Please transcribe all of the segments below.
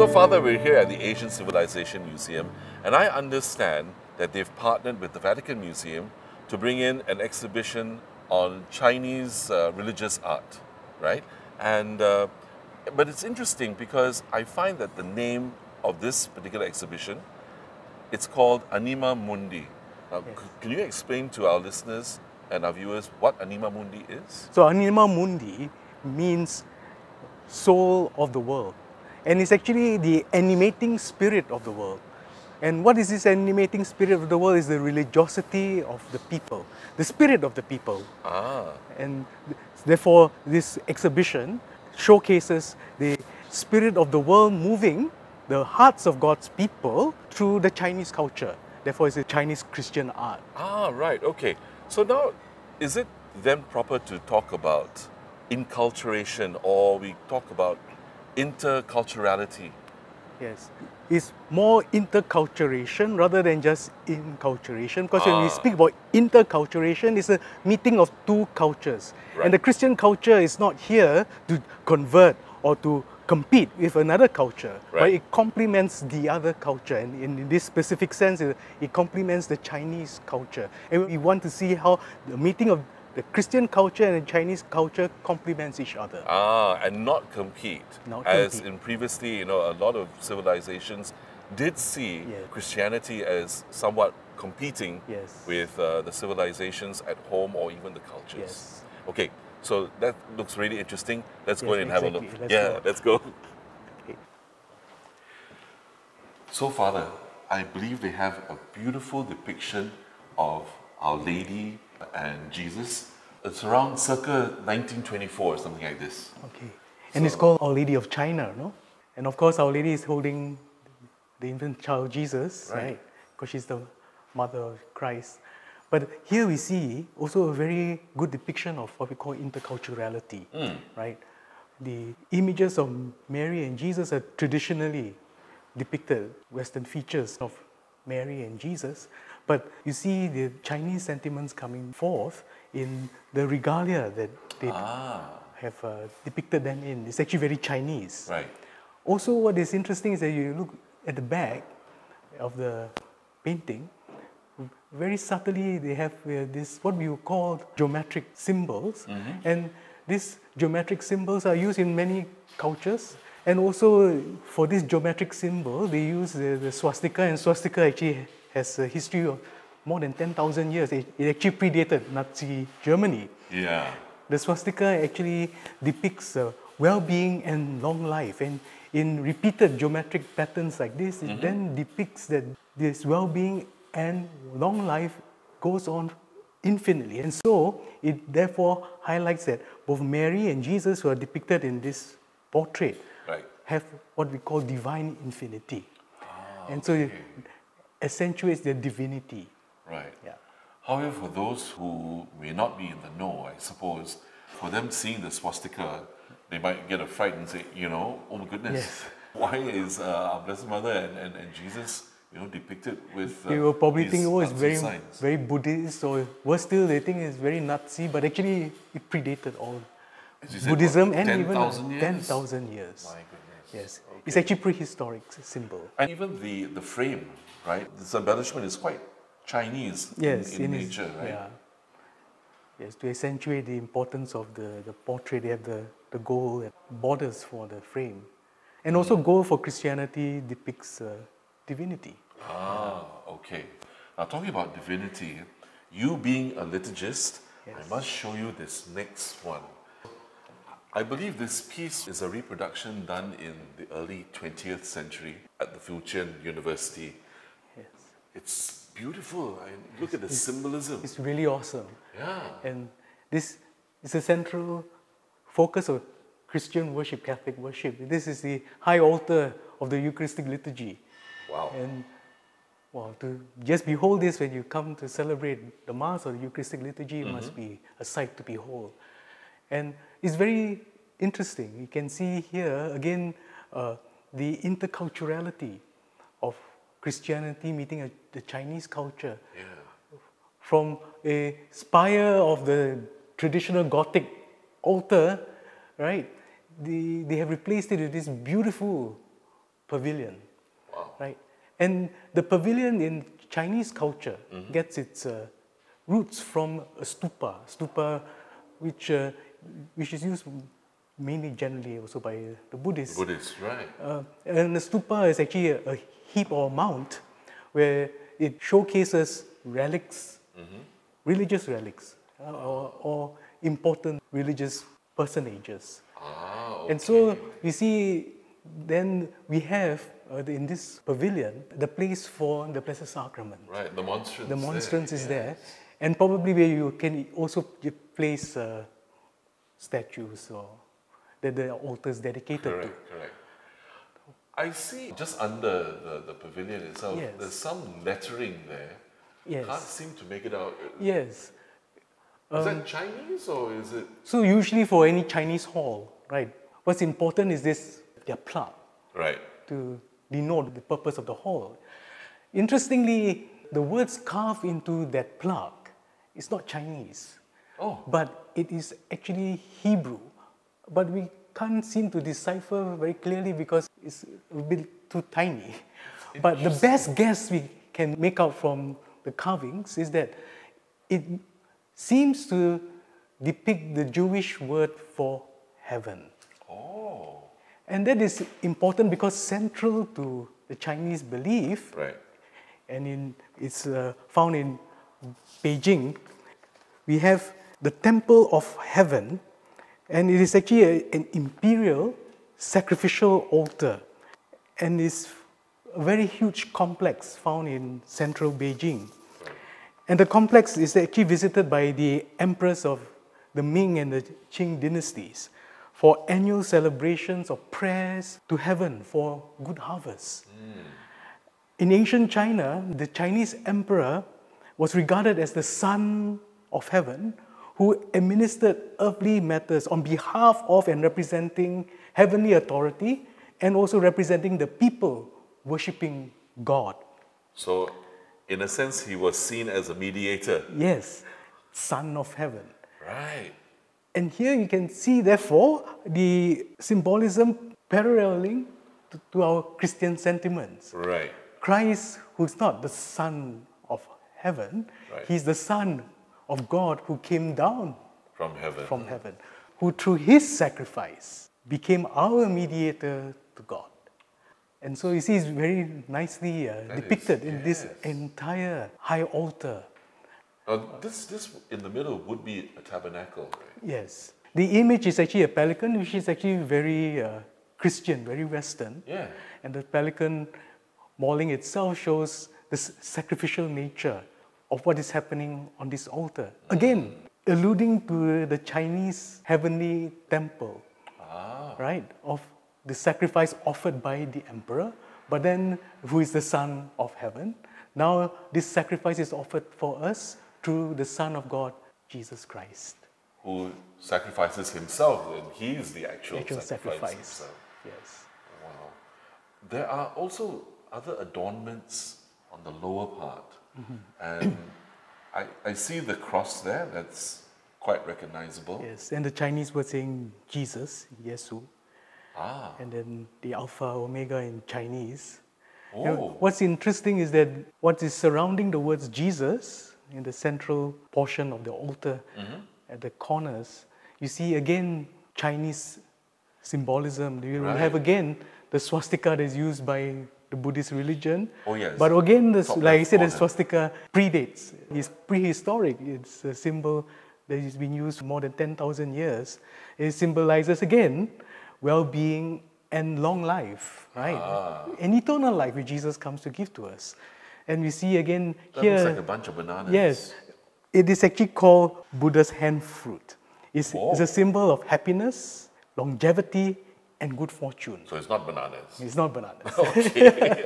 So, Father, we're here at the Asian Civilization Museum, and I understand that they've partnered with the Vatican Museum to bring in an exhibition on Chinese religious art, right? And but it's interesting because I find that the name of this particular exhibition, it's called Anima Mundi. Now, can you explain to our listeners and our viewers what Anima Mundi is? So Anima Mundi means soul of the world, and it's actually the animating spirit of the world. And what is this animating spirit of the world? Is the religiosity of the people, the spirit of the people. And therefore this exhibition showcases the spirit of the world moving the hearts of God's people through the Chinese culture. Therefore it's a Chinese Christian art. Right, okay. So now, is it then proper to talk about inculturation, or we talk about interculturality? Yes, it's more interculturation rather than just inculturation, because when we speak about interculturation, it's a meeting of two cultures. Right. And the Christian culture is not here to convert or to compete with another culture, but it complements the other culture. And in this specific sense, it complements the Chinese culture. And we want to see how the meeting of the Christian culture and the Chinese culture complements each other. And not compete. As in previously, a lot of civilizations did see Christianity as somewhat competing with the civilizations at home or even the cultures. Okay, so that looks really interesting. Let's go in and have a look. Let's go. Okay. So, Father, I believe they have a beautiful depiction of Our Lady and Jesus. It's around circa 1924 or something like this. Okay. And it's called Our Lady of China, no? And of course, Our Lady is holding the infant child Jesus, right? Because she's the mother of Christ. But here we see also a very good depiction of what we call interculturality, right? The images of Mary and Jesus are traditionally depicted, Western features of Mary and Jesus, but you see the Chinese sentiments coming forth in the regalia that they have depicted them in. It's actually very Chinese. Right. Also, what is interesting is that you look at the back of the painting, very subtly they have this, what we would call geometric symbols, and these geometric symbols are used in many cultures. And also for this geometric symbol, they use the swastika, and swastika actually has a history of more than 10,000 years. It actually predated Nazi Germany. Yeah. The swastika actually depicts well-being and long life. And in repeated geometric patterns like this, it then depicts that this well-being and long life goes on infinitely. And so it therefore highlights that both Mary and Jesus, who are depicted in this portrait, have what we call divine infinity. And so it accentuates their divinity. Right. Yeah. However, for those who may not be in the know, I suppose, for them seeing the swastika, they might get a fright and say, oh my goodness, why is our Blessed Mother and Jesus, depicted with they will probably think, it's very Buddhist, or worse still, they think it's very Nazi, but actually it predated all Buddhism and 10,000 even 10,000 years. My goodness. Yes, it's actually prehistoric symbol. And even the frame, right? This embellishment is quite Chinese in nature, right? Yeah. Yes, to accentuate the importance of the portrait, they have the gold borders for the frame. And also gold for Christianity depicts divinity. Okay. Now talking about divinity, you being a liturgist, I must show you this next one. I believe this piece is a reproduction done in the early 20th century at the Fujian University. Yes. It's beautiful. Look at the symbolism. It's really awesome. Yeah. And this is a central focus of Christian worship, Catholic worship. This is the high altar of the Eucharistic liturgy. Wow. And to just behold this when you come to celebrate the Mass or the Eucharistic liturgy must be a sight to behold. And it's very interesting. You can see here, again, the interculturality of Christianity meeting the Chinese culture. Yeah. From a spire of the traditional Gothic altar, right? They have replaced it with this beautiful pavilion, Wow. right? And the pavilion in Chinese culture gets its roots from a stupa, which is used mainly generally also by the Buddhists. Buddhist, right. And a stupa is actually a heap or mount where it showcases relics, religious relics, or important religious personages. Ah, okay. And so you see, then we have in this pavilion the place for the Blessed Sacrament. Right, the monstrance. The monstrance is yes. there, and probably where you can also place statues or that the altar is dedicated to. Correct. I see just under the pavilion itself, Yes. there's some lettering there. Yes. Can't seem to make it out. Yes. Is that Chinese or is it? So usually for any Chinese hall, right, what's important is this, their plaque, Right. to denote the purpose of the hall. Interestingly, the words carved into that plaque is not Chinese, but it is actually Hebrew. But we can't seem to decipher very clearly because it's a bit too tiny. But the best guess we can make out from the carvings is that it seems to depict the Jewish word for heaven. Oh. And that is important because central to the Chinese belief, Right. and it's found in Beijing, we have the Temple of Heaven, and it is actually an imperial sacrificial altar, and it's a very huge complex found in central Beijing. And the complex is actually visited by the emperors of the Ming and the Qing dynasties for annual celebrations of prayers to heaven for good harvest. In ancient China, the Chinese emperor was regarded as the son of heaven who administered earthly matters on behalf of and representing heavenly authority and also representing the people worshipping God. So, in a sense, he was seen as a mediator. Yes, son of heaven. Right. And here you can see, therefore, the symbolism paralleling to our Christian sentiments. Right. Christ, who's not the Son of heaven, Right. he's the Son of God who came down From heaven. who through his sacrifice became our mediator to God. And so you see, it's very nicely depicted in this entire high altar. Now, this in the middle would be a tabernacle, right? Yes. The image is actually a pelican, which is actually very Christian, very Western. Yeah. And the pelican mauling itself shows the sacrificial nature of what is happening on this altar. Again, alluding to the Chinese heavenly temple, right? Of the sacrifice offered by the emperor, but then who is the Son of heaven. Now this sacrifice is offered for us through the Son of God, Jesus Christ. Who sacrifices himself, and he is the actual sacrifice himself. Yes. Wow. There are also other adornments on the lower part. And I see the cross there, that's quite recognizable. Yes, and the Chinese were saying Jesus, Yesu. And then the Alpha, Omega in Chinese. And what's interesting is that what is surrounding the words Jesus in the central portion of the altar, at the corners, you see again Chinese symbolism. You will have again the swastika that is used by the Buddhist religion. But again, like I said, the swastika predates. It's prehistoric. It's a symbol that has been used for more than 10,000 years. It symbolizes again well-being and long life, right? And eternal life which Jesus comes to give to us. And we see again that here... looks like a bunch of bananas. Yes. It is actually called Buddha's hand fruit. It's a symbol of happiness, longevity, and good fortune. So it's not bananas. It's not bananas. Okay.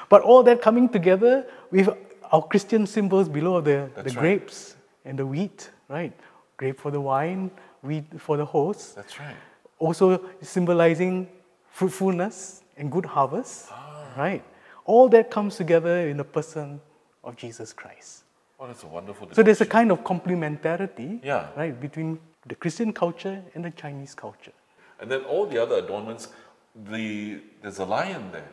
But all that coming together with our Christian symbols below, the grapes and the wheat, right? Grape for the wine, wheat for the host. That's right. Also symbolizing fruitfulness and good harvest, right? All that comes together in the person of Jesus Christ. Oh, that's a wonderful depiction. So there's a kind of complementarity, Yeah. right, between the Christian culture and the Chinese culture. And then all the other adornments there's a lion there.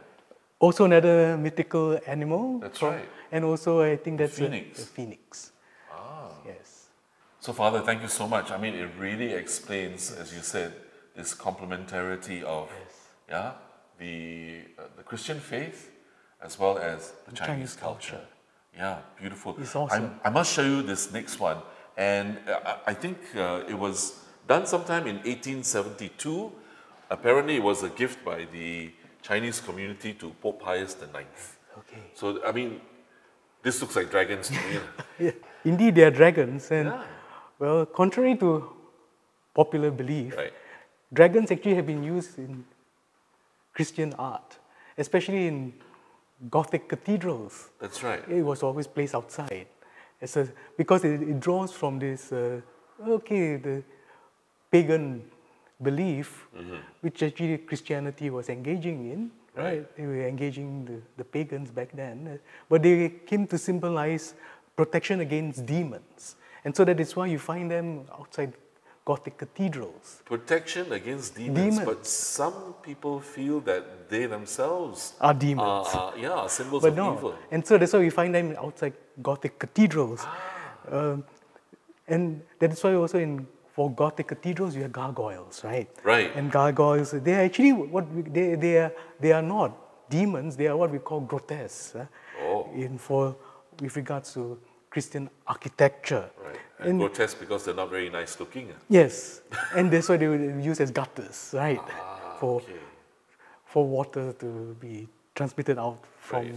Also another mythical animal. That's right. And also I think that's phoenix. A phoenix. Ah. Yes. So Father, thank you so much. I mean, it really explains, as you said, this complementarity of the Christian faith as well as the Chinese culture. Yeah, beautiful. It's awesome. I must show you this next one. And I think it was done sometime in 1872. Apparently, it was a gift by the Chinese community to Pope Pius IX. Okay. So, I mean, this looks like dragons to me. Yeah. Indeed, they are dragons. And, well, contrary to popular belief, dragons actually have been used in Christian art, especially in Gothic cathedrals. That's right. It was always placed outside. Because it draws from this, the pagan belief, which actually Christianity was engaging in, right? They were engaging the pagans back then, but they came to symbolize protection against demons. And so that is why you find them outside Gothic cathedrals. Protection against demons. But some people feel that they themselves are demons. Are symbols of evil. And so that's why we find them outside Gothic cathedrals. And that is why also for Gothic cathedrals you have gargoyles, right? Right. And gargoyles, they are actually they are not demons. They are what we call grotesques. With regards to Christian architecture. Right. And grotesque because they're not very nice looking. Yes. And that's why they were used as gutters, right? For water to be transmitted out from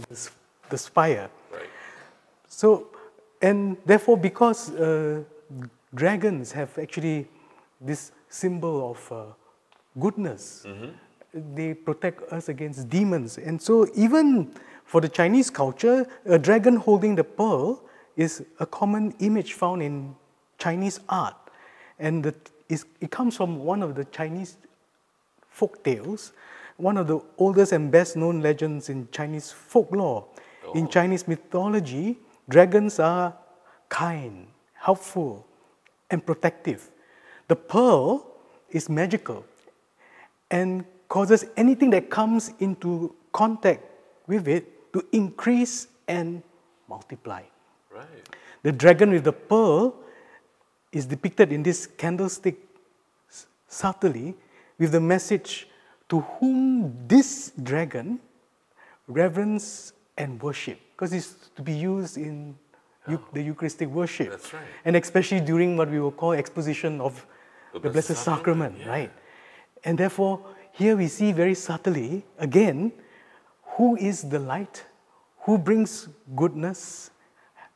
the spire. Right. So, and therefore, because dragons have actually this symbol of goodness, they protect us against demons. And so, even for the Chinese culture, a dragon holding the pearl is a common image found in Chinese art. And it comes from one of the Chinese folk tales, one of the oldest and best known legends in Chinese folklore. In Chinese mythology, dragons are kind, helpful, and protective. The pearl is magical and causes anything that comes into contact with it to increase and multiply. Right. The dragon with the pearl is depicted in this candlestick subtly with the message to whom this dragon reverence and worship, because it's to be used in the Eucharistic worship. That's right. And especially during what we will call exposition of the Blessed Sacrament, right? And therefore, here we see very subtly, again, who is the light, who brings goodness,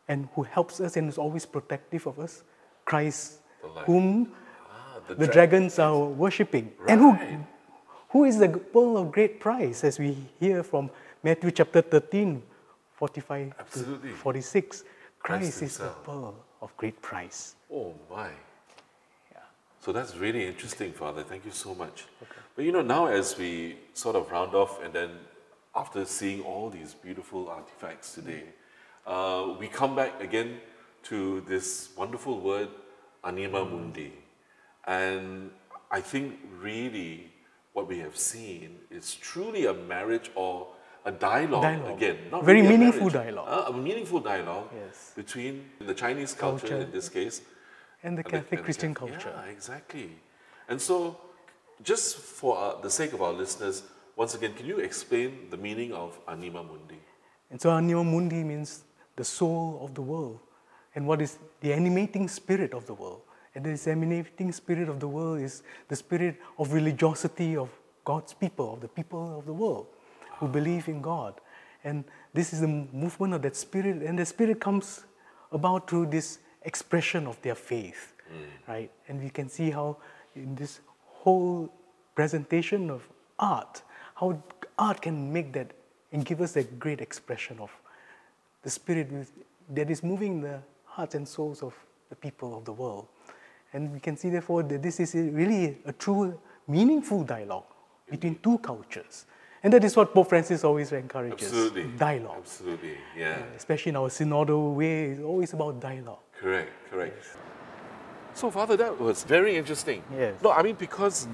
and who helps us and is always protective of us? Christ, whom the dragons are worshipping. Right. And who is the pearl of great price, as we hear from Matthew chapter 13, 45 to 46. Christ is the pearl of great price. Oh my. Yeah. So that's really interesting, Father. Thank you so much. Okay. But now as we sort of round off, and then after seeing all these beautiful artifacts today, we come back again to this wonderful word, Anima Mundi. And I think really what we have seen is truly a marriage or a dialogue. Again. Not very really meaningful dialogue. A meaningful dialogue between the Chinese culture in this case. And the Catholic Christian culture. Yeah, exactly. And so, just for the sake of our listeners, once again, can you explain the meaning of Anima Mundi? And so Anima Mundi means the soul of the world, and what is the animating spirit of the world. And this animating spirit of the world is the spirit of religiosity of God's people, of the people of the world who believe in God. And this is the movement of that spirit, and the spirit comes about through this expression of their faith, right? And we can see how in this whole presentation of art, how art can make that and give us that great expression of the spirit that is moving the hearts and souls of the people of the world. And we can see therefore that this is really a true meaningful dialogue between two cultures. And that is what Pope Francis always encourages. Absolutely. Dialogue. Absolutely, yeah. Especially in our synodal way, it's always about dialogue. Correct. Yes. So Father, that was very interesting. Yes. No, I mean, because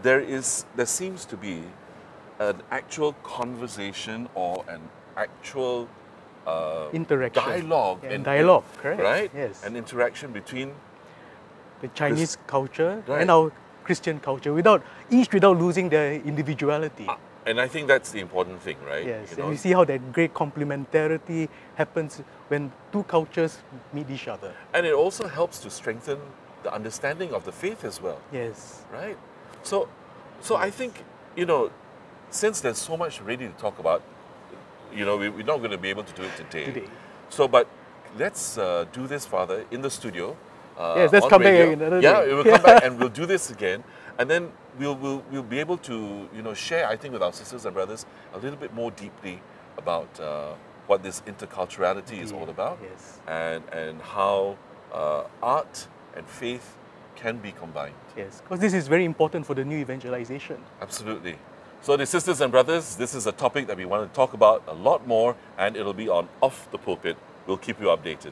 there seems to be an actual conversation or an actual Interaction. dialogue. Yeah, dialogue, correct. Right? Yes. An interaction between The Chinese culture Right. and our Christian culture without losing their individuality. and I think that's the important thing, right? Yes, You know? and we see how that great complementarity happens when two cultures meet each other. And it also helps to strengthen the understanding of the faith as well, Yes. right? So I think, since there's so much ready to talk about, we're not going to be able to do it today. So, but let's do this, Father, in the studio. Yes, let's on come back radio. another Yeah, day. we'll come back and we'll do this again, and then we'll be able to share, I think, with our sisters and brothers a little bit more deeply about what this interculturality is all about, Yes. and how art and faith can be combined. Yes, because this is very important for the new evangelization. Absolutely. So, the sisters and brothers, this is a topic that we want to talk about a lot more, and it'll be on Off the Pulpit. We'll keep you updated.